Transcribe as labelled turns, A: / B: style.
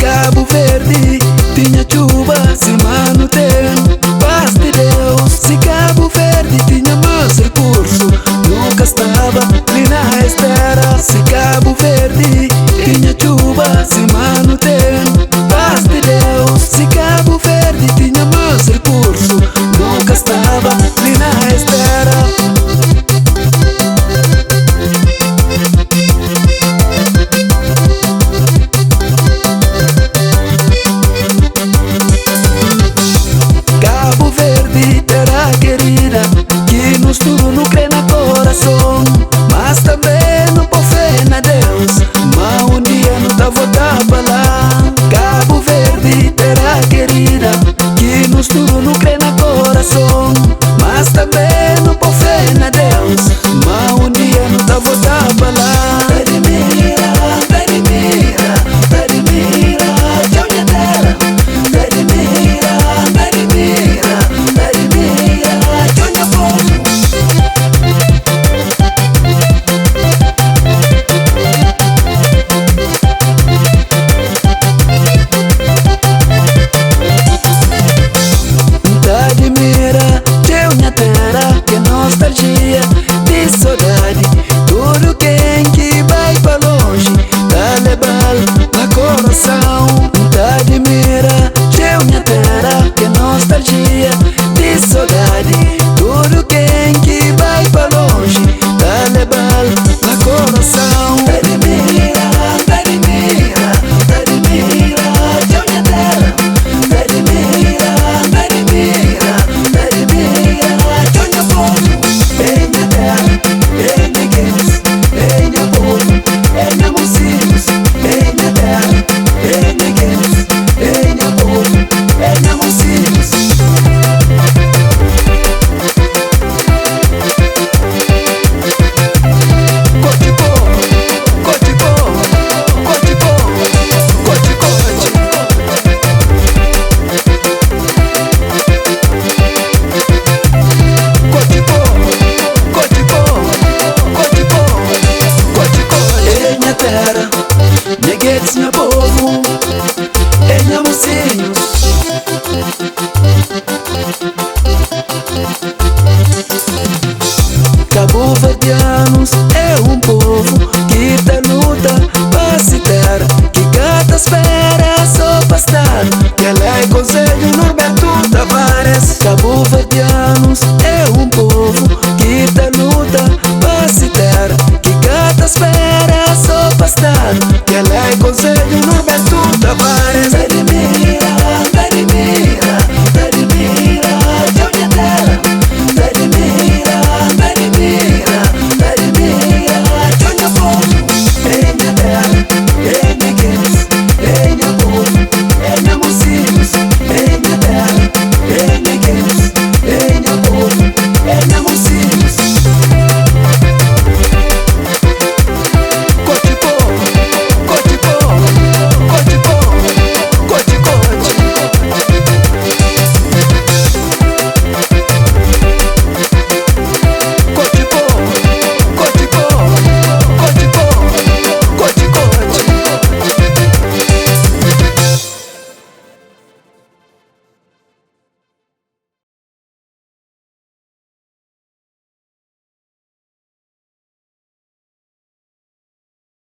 A: Cabo Verde tinha chuva, se mantém paz de Deus. Se Cabo Verde tinha mais recurso, nunca estava ali na espera. Se Cabo Verde tinha chuva, se mantém paz de Deus. Se Cabo Verde tinha mais recurso, nunca estava ali na espera. Cabo Verde, terra querida, que nos tudo no crê na coração.